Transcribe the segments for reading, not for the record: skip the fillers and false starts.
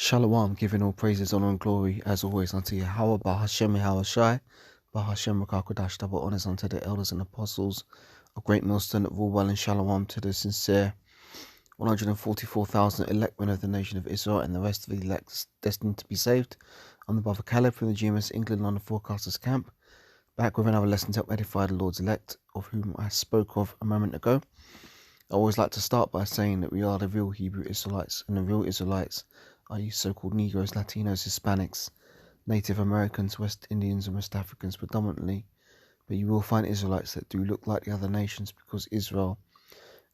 Shalom, giving all praises, honor, and glory, as always, unto Yahweh, Bahashem, Yahawashi, Bahashem, Rakakodash, double honors unto the elders and apostles of Great Millstone, rule well, and Shalom to the sincere 144,000 elect men of the nation of Israel and the rest of the elect destined to be saved. I'm the brother Caleb from the GMS England London Forecasters Camp, back with another lesson to help edify the Lord's elect, of whom I spoke of a moment ago. I always like to start by saying that we are the real Hebrew Israelites, and the real Israelites are you so-called Negroes, Latinos, Hispanics, Native Americans, West Indians, and West Africans predominantly. But you will find Israelites that do look like the other nations, because Israel,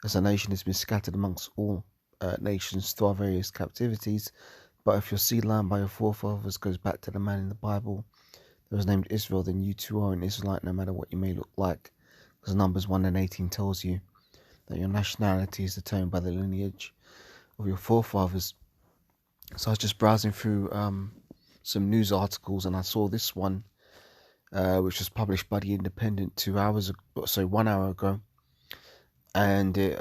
as a nation, has been scattered amongst all nations through our various captivities. But if your seed line by your forefathers goes back to the man in the Bible that was named Israel, then you too are an Israelite, no matter what you may look like, because Numbers 1:18 tells you that your nationality is determined by the lineage of your forefathers. So I was just browsing through some news articles, and I saw this one, which was published by The Independent 1 hour ago, and it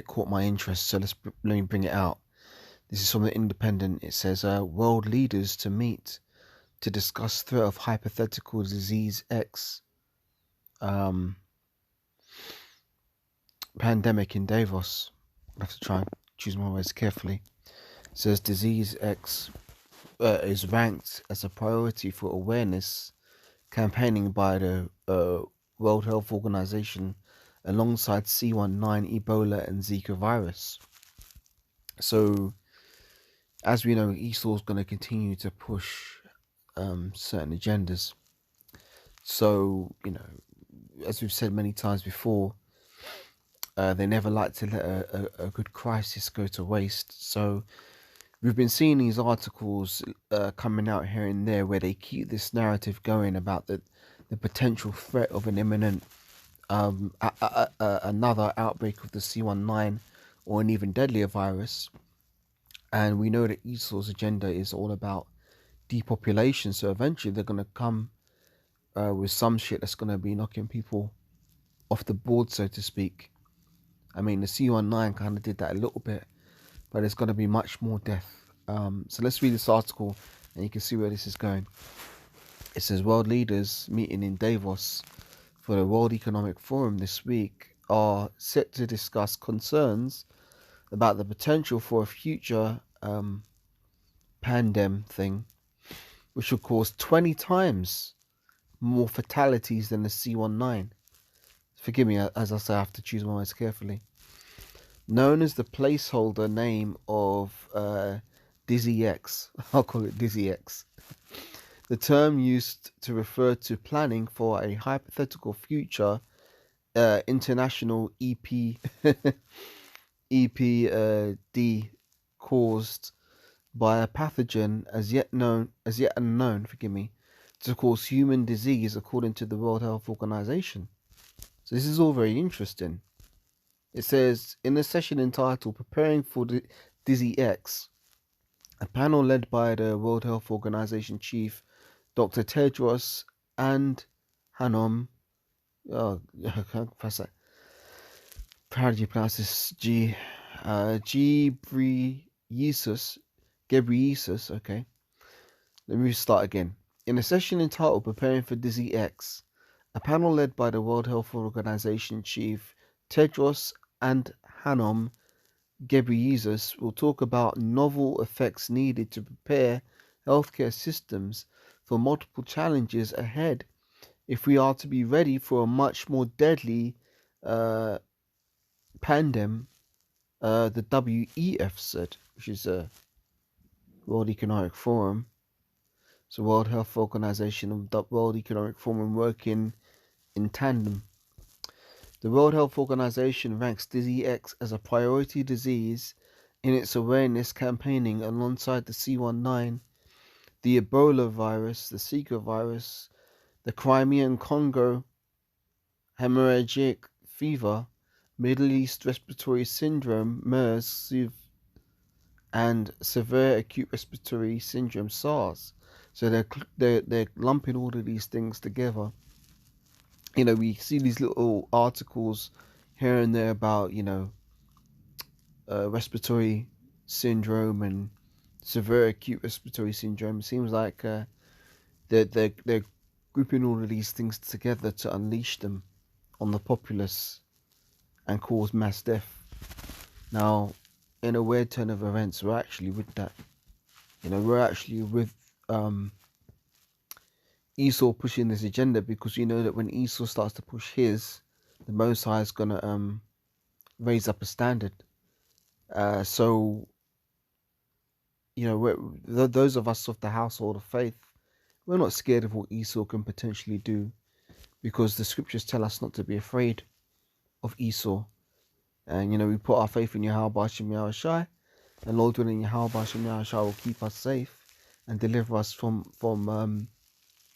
caught my interest. So let me bring it out. This is from The Independent. It says, world leaders to meet to discuss threat of hypothetical disease X pandemic in Davos. I have to try and choose my words carefully. It says disease X is ranked as a priority for awareness campaigning by the World Health Organization alongside C19, Ebola, and Zika virus. So, as we know, Esau is going to continue to push certain agendas. So, as we've said many times before, they never like to let a good crisis go to waste. So we've been seeing these articles coming out here and there where they keep this narrative going about the potential threat of an imminent another outbreak of the C19 or an even deadlier virus. And we know that Esau's agenda is all about depopulation. So eventually they're going to come with some shit that's going to be knocking people off the board, so to speak. I mean, the C19 kind of did that a little bit, but there's going to be much more death. So let's read this article, and you can see where this is going. It says, world leaders meeting in Davos for the World Economic Forum this week are set to discuss concerns about the potential for a future pandemic thing, which will cause 20 times more fatalities than the C19. Forgive me, as I say, I have to choose my words carefully. Known as the placeholder name of Dizzy X, I'll call it Dizzy X. The term used to refer to planning for a hypothetical future international EPD caused by a pathogen as yet unknown, to cause human disease, according to the World Health Organization. So this is all very interesting. It says, in a session entitled Preparing for Dizzy X, a panel led by the World Health Organization chief, Dr. Tedros Adhanom, how do you pronounce this? Ghebreyesus, okay. Let me start again. In a session entitled Preparing for Dizzy X, a panel led by the World Health Organization chief, Tedros Adhanom Ghebreyesus, will talk about novel effects needed to prepare healthcare systems for multiple challenges ahead if we are to be ready for a much more deadly pandemic, the WEF said, which is a World Economic Forum. So World Health Organization and the World Economic Forum working in tandem. The World Health Organization ranks Dizzy X as a priority disease in its awareness campaigning alongside the C19, the Ebola virus, the Zika virus, the Crimean Congo hemorrhagic fever, Middle East respiratory syndrome, MERS, and severe acute respiratory syndrome, SARS. So they're lumping all of these things together. We see these little articles here and there about, respiratory syndrome and severe acute respiratory syndrome. It seems like they're grouping all of these things together to unleash them on the populace and cause mass death. Now, in a weird turn of events, we're actually with that. We're actually with Esau pushing this agenda, because we know that when Esau starts to push his, the Most High is gonna raise up a standard. So those of us of the household of faith, we're not scared of what Esau can potentially do, because the scriptures tell us not to be afraid of Esau. And we put our faith in Yahweh Shem Yahushai, and Lord willing, Yahweh Shem Yahushai will keep us safe and deliver us from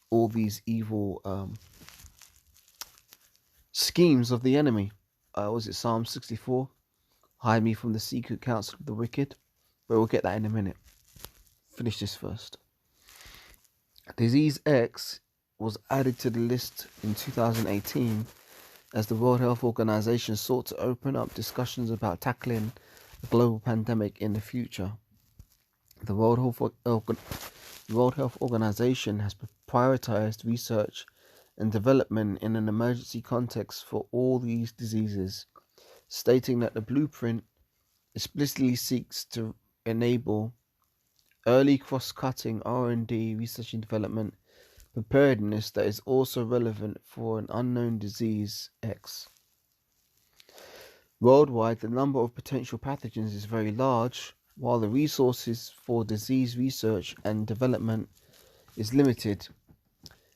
all these evil schemes of the enemy. Was it Psalm 64? Hide me from the secret counsel of the wicked. But we'll get that in a minute. Finish this first. Disease X was added to the list in 2018 as the World Health Organization sought to open up discussions about tackling a global pandemic in the future. The World Health Organization has prioritized research and development in an emergency context for all these diseases, stating that the blueprint explicitly seeks to enable early cross-cutting R&D, research and development, preparedness that is also relevant for an unknown disease X. Worldwide, the number of potential pathogens is very large, while the resources for disease research and development is limited.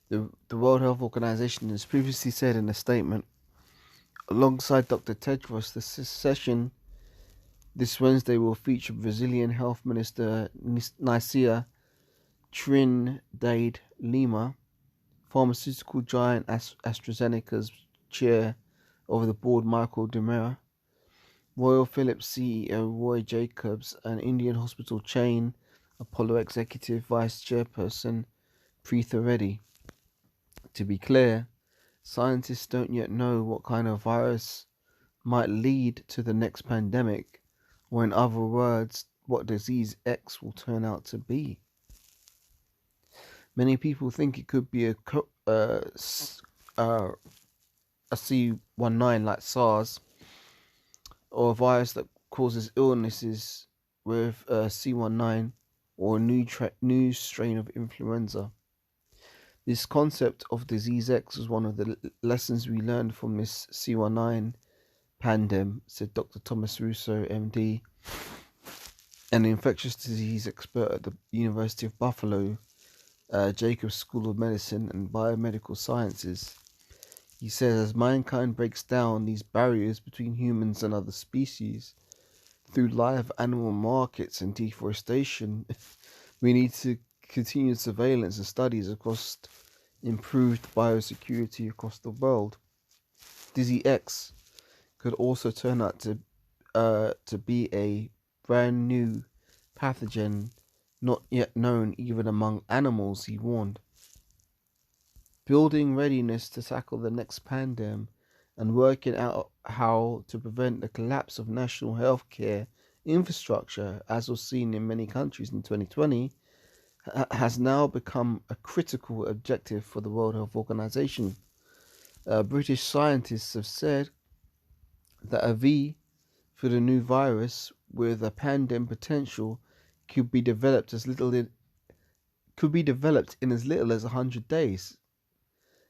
The World Health Organization has previously said in a statement, alongside Dr. Tedros, the session this Wednesday will feature Brazilian Health Minister Nicia Trindade-Lima, pharmaceutical giant AstraZeneca's chair of the board Michael Demera, Royal Philips CEO Roy Jacobs, and Indian hospital chain Apollo Executive Vice Chairperson Preetha Reddy. To be clear, scientists don't yet know what kind of virus might lead to the next pandemic, or in other words, what disease X will turn out to be. Many people think it could be a C19 like SARS, or a virus that causes illnesses with C19, or a new strain of influenza. This concept of disease X was one of the lessons we learned from this C19 pandemic, said Dr. Thomas Russo, MD, an infectious disease expert at the University of Buffalo, Jacobs School of Medicine and Biomedical Sciences. He says, as mankind breaks down these barriers between humans and other species through live animal markets and deforestation, we need to continue surveillance and studies across improved biosecurity across the world. Disease X could also turn out to be a brand new pathogen not yet known even among animals, he warned. Building readiness to tackle the next pandemic and working out how to prevent the collapse of national healthcare infrastructure, as was seen in many countries in 2020, has now become a critical objective for the World Health Organization. British scientists have said that a V for the new virus with a pandemic potential could be developed in as little as 100 days.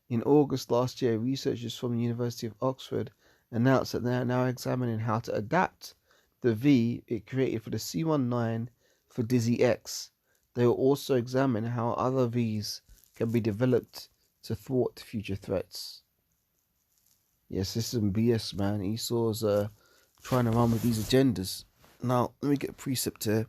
In August last year, researchers from the University of Oxford announced that they are now examining how to adapt the V it created for the C19 for Disease X. They will also examine how other Vs can be developed to thwart future threats. Yes, this is some BS, man. Esau's trying to run with these agendas. Now, let me get a precept here.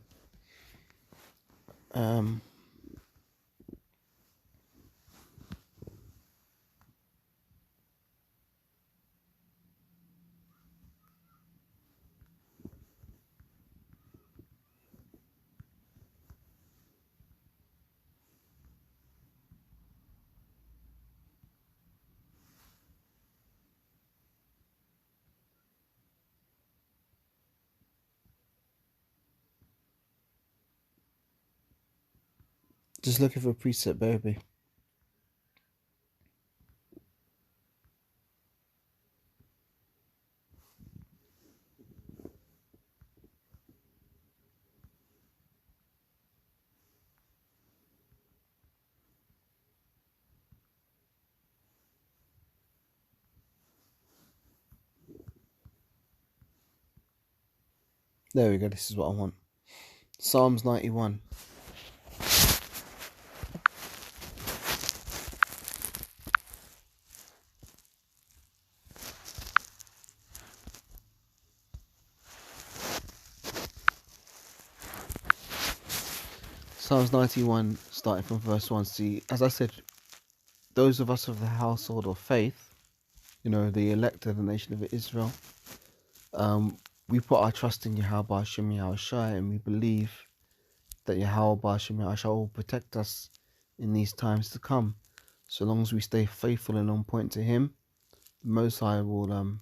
Just looking for a preset, baby. There we go. This is what I want. Psalms 91. Psalms 91, starting from verse 1. See, as I said, those of us of the household of faith, the elect of the nation of Israel, we put our trust in Yahweh Hashem Yahushai, and we believe that Yahweh Hashem Yahushai will protect us in these times to come. So long as we stay faithful and on point to Him, the Most High will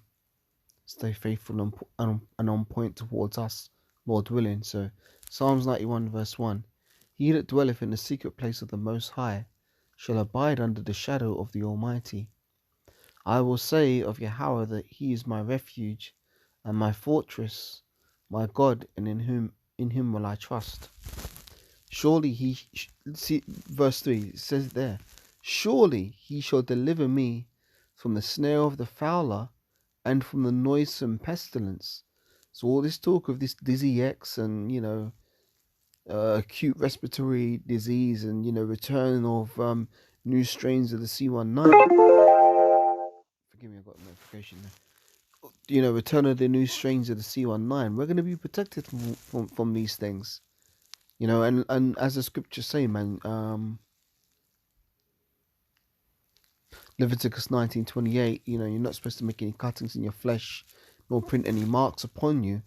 stay faithful and on point towards us, Lord willing. So Psalms 91 verse 1. He that dwelleth in the secret place of the Most High shall abide under the shadow of the Almighty. I will say of Yahweh that He is my refuge and my fortress, my God, and in Him will I trust. Surely see verse 3, it says there, surely He shall deliver me from the snare of the fowler and from the noisome pestilence. So all this talk of this dizzy X and acute respiratory disease and return of new strains of the C19. Forgive me, I got a notification there. Return of the new strains of the C19. We're going to be protected from these things. And as the scriptures say, man, Leviticus 19:28, you're not supposed to make any cuttings in your flesh nor print any marks upon you.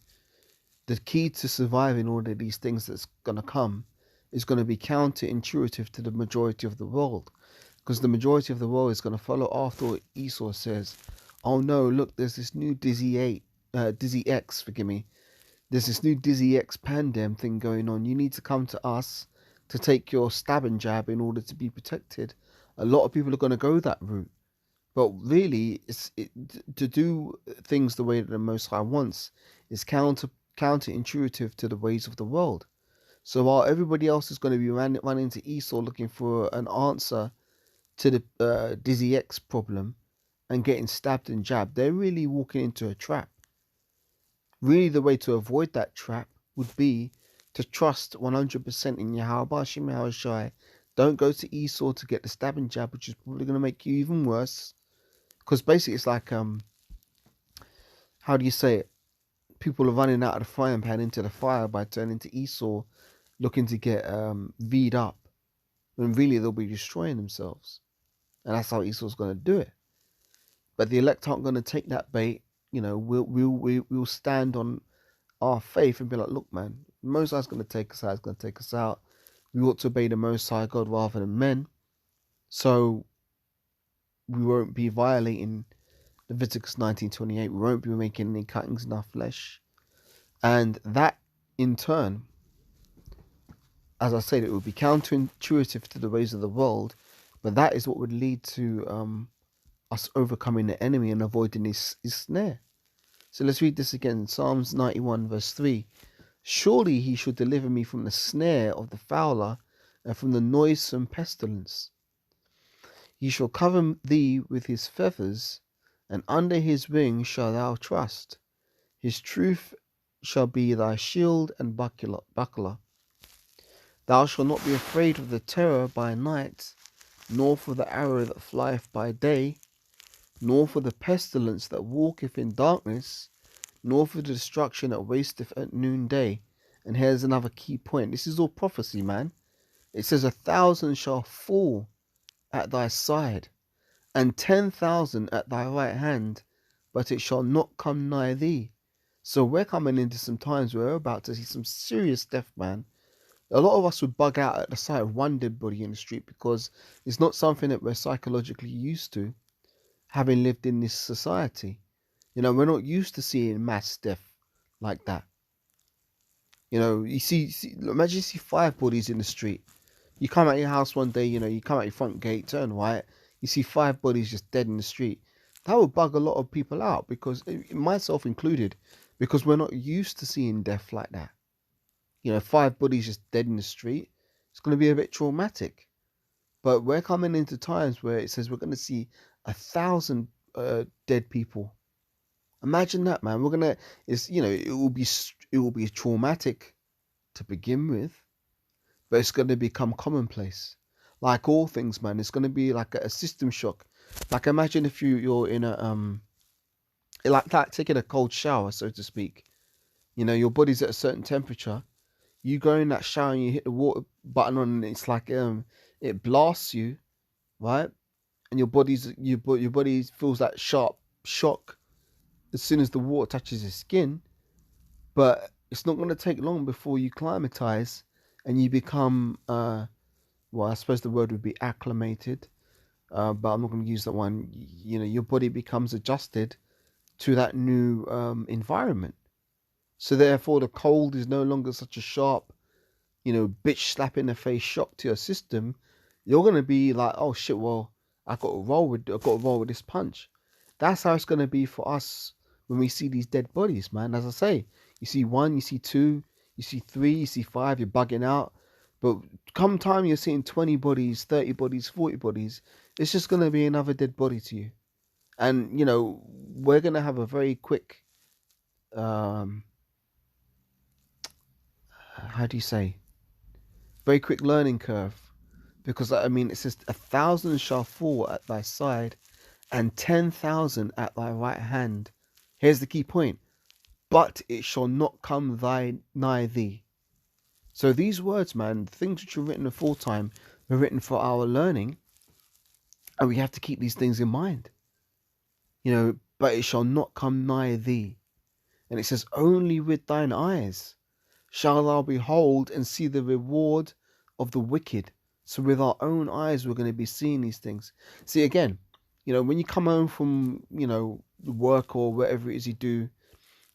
The key to surviving all of these things that's going to come is going to be counterintuitive to the majority of the world, because the majority of the world is going to follow after what Esau says. Oh no, look, there's this new Dizzy X, forgive me. There's this new Dizzy X pandem thing going on. You need to come to us to take your stab and jab in order to be protected. A lot of people are going to go that route. But really, to do things the way that the Most High wants is counterintuitive to the ways of the world. So while everybody else is going to be running to Esau looking for an answer to the Dizzy X problem and getting stabbed and jabbed, they're really walking into a trap. Really, the way to avoid that trap would be to trust 100% in Yahweh Hashem Yahushai. Don't go to Esau to get the stab and jab, which is probably going to make you even worse. Because basically it's like, how do you say it? People are running out of the frying pan into the fire by turning to Esau, looking to get V'd up. When really they'll be destroying themselves. And that's how Esau's going to do it. But the elect aren't going to take that bait. We'll stand on our faith and be like, look, man, the Most High's going to take us out. It's going to take us out. We ought to obey the Most High God rather than men. So we won't be violating Leviticus 19:28. We won't be making any cuttings in our flesh. And that, in turn, as I said, it would be counterintuitive to the ways of the world. But that is what would lead to us overcoming the enemy and avoiding his snare. So let's read this again. Psalms 91 verse 3. Surely He shall deliver me from the snare of the fowler and from the noisome pestilence. He shall cover thee with His feathers, and under His wings shalt thou trust. His truth shall be thy shield and buckler. Thou shalt not be afraid of the terror by night, nor for the arrow that flieth by day, nor for the pestilence that walketh in darkness, nor for the destruction that wasteth at noonday. And here's another key point. This is all prophecy, man. It says 1,000 shall fall at thy side, and 10,000 at thy right hand, but it shall not come nigh thee. So we're coming into some times where we're about to see some serious death, man. A lot of us would bug out at the sight of one dead body in the street because it's not something that we're psychologically used to, having lived in this society. We're not used to seeing mass death like that. You see, imagine you see 5 bodies in the street. You come out your house one day, you come out your front gate, turn right, you see 5 bodies just dead in the street. That would bug a lot of people out, because myself included, because we're not used to seeing death like that. 5 bodies just dead in the street. It's going to be a bit traumatic. But we're coming into times where it says we're going to see 1,000 dead people. Imagine that, man. It will be traumatic to begin with, but it's going to become commonplace. Like all things, man, it's going to be like a system shock. Like, imagine if you're in like that, taking a cold shower, so to speak. Your body's at a certain temperature. You go in that shower and you hit the water button on, and it's like it blasts you, right? And your body feels that sharp shock as soon as the water touches your skin. But it's not going to take long before you climatize and you become well, I suppose the word would be acclimated, but I'm not going to use that one. Your body becomes adjusted to that new environment. So therefore, the cold is no longer such a sharp, bitch slap in the face shock to your system. You're gonna be like, oh shit, well, I got to roll with this punch. That's how it's gonna be for us when we see these dead bodies, man. As I say, you see one, you see two, you see three, you see five, you're bugging out. But come time you're seeing 20 bodies, 30 bodies, 40 bodies, it's just gonna be another dead body to you. And we're gonna have a very quick how do you say, very quick learning curve, because it says 1,000 shall fall at thy side and 10,000 at thy right hand. Here's the key point: but it shall not come nigh thee. So these words, man, the things which are written aforetime, were written for our learning, and we have to keep these things in mind. But it shall not come nigh thee. And it says, only with thine eyes shall thou behold and see the reward of the wicked. So with our own eyes, we're going to be seeing these things. See, again, when you come home from, work or whatever it is you do,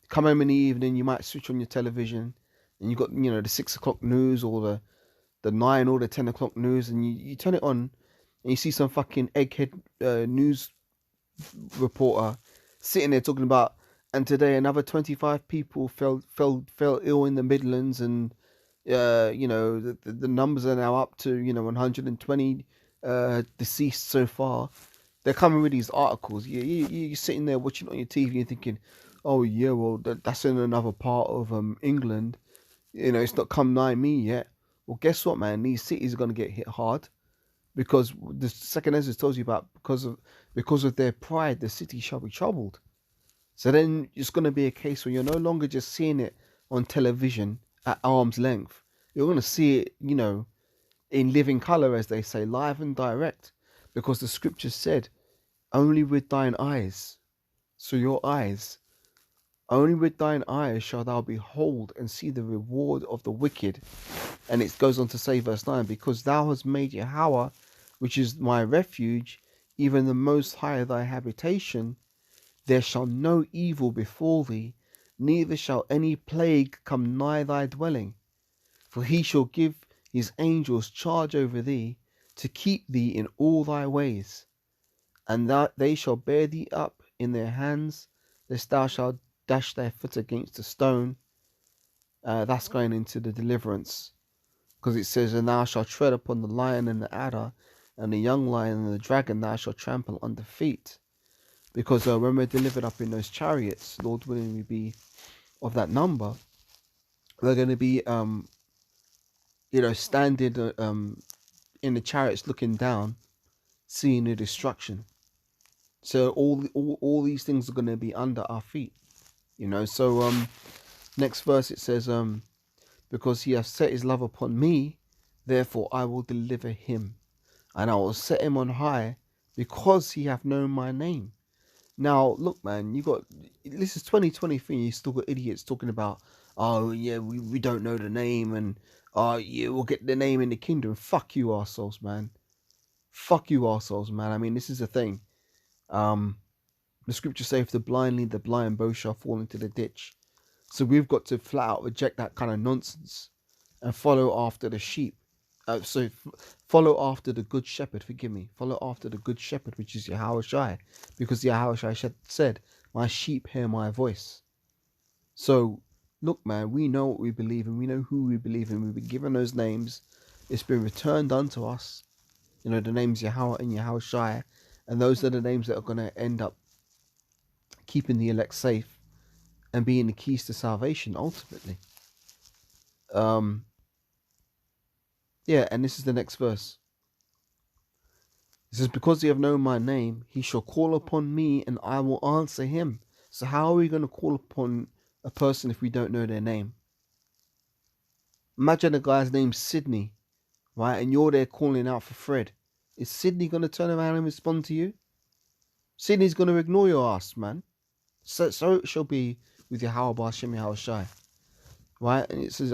come home in the evening, you might switch on your television and you got, the 6 o'clock news or the 9 or the 10 o'clock news, and you turn it on and you see some fucking egghead news reporter sitting there talking about, and today another 25 people fell ill in the Midlands, and the numbers are now up to 120 deceased so far. They're coming with these articles. You're sitting there watching on your TV and thinking, oh yeah, well that's in another part of England. It's not come nigh me yet. Well, guess what, man? These cities are going to get hit hard, because the second Ezra tells you about, because of their pride, the city shall be troubled. So then it's going to be a case where you're no longer just seeing it on television at arm's length. You're going to see it, in living color, as they say, live and direct, because the scripture said, only with thine eyes. So your eyes, only with thine eyes shall thou behold and see the reward of the wicked. And it goes on to say, verse 9, because thou hast made Yahweh, which is my refuge, even the Most High thy habitation, there shall no evil befall thee, neither shall any plague come nigh thy dwelling. For he shall give his angels charge over thee, to keep thee in all thy ways. And that they shall bear thee up in their hands, lest thou shalt dash thy foot against a stone. That's going into the deliverance. Because it says, and thou shalt tread upon the lion and the adder, and the young lion and the dragon thou shalt trample under feet. Because when we're delivered up in those chariots, Lord willing we be of that number, we're going to be, standing in the chariots looking down, seeing the destruction. So all these things are going to be under our feet. So next verse it says, because he has set his love upon me, therefore I will deliver him, and I will set him on high, because he hath known my name. Now, look, man, this is 2023, and you still got idiots talking about, oh, yeah, we don't know the name, and, oh, yeah, we'll get the name in the kingdom. Fuck you, arseholes, man. Fuck you, arseholes, man. I mean, this is the thing. The scripture says, if the blind lead the blind, both shall fall into the ditch. So we've got to flat out reject that kind of nonsense and follow after the sheep. Follow after the good shepherd, forgive me. Follow after the good shepherd, which is Yahweh Shai. Because Yahweh Shai said, my sheep hear my voice. So, look, man, we know what we believe in. We know who we believe in. We've been given those names. It's been returned unto us. You know, the names Yahweh and Yahweh Shai. And those are the names that are going to end up keeping the elect safe and being the keys to salvation, ultimately. Yeah, and this is the next verse. It says, because you have known my name, he shall call upon me and I will answer him. So how are we going to call upon a person if we don't know their name? Imagine a guy's name's Sydney, right? And you're there calling out for Fred. Is Sydney going to turn around and respond to you? Sydney's going to ignore your ass, man. So it shall be with Yahweh B'Hashem Yahweh Shai. Right? And it says,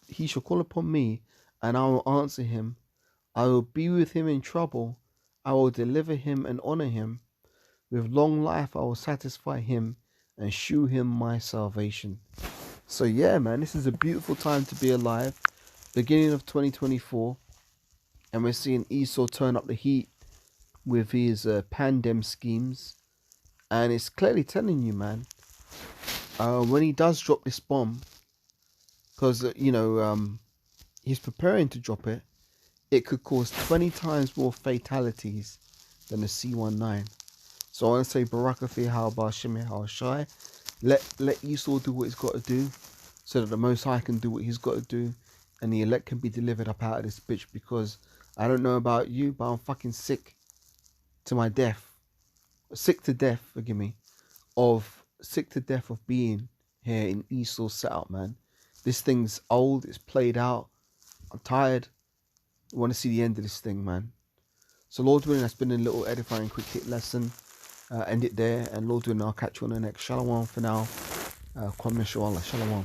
he shall call upon me and I will answer him. I will be with him in trouble. I will deliver him and honor him. With long life I will satisfy him and shew him my salvation. So yeah, man, this is a beautiful time to be alive. Beginning of 2024. And we're seeing Esau turn up the heat with his pandem schemes. And it's clearly telling you, man, when he does drop this bomb, because, he's preparing to drop it, it could cause 20 times more fatalities than the C-19. So I want to say, Baraka fi Yahweh Shai Shai. Let Esau do what he's got to do, so that the Most High can do what he's got to do, and the elect can be delivered up out of this bitch. Because I don't know about you, but I'm fucking sick to my death. Sick to death, forgive me. Sick to death of being here in Esau's setup, man. This thing's old, it's played out. I'm tired. I want to see the end of this thing, man. So Lord willing, that's been a little edifying quick hit lesson. End it there, and Lord willing, I'll catch you on the next. Shalom for now. Kwame Shalom.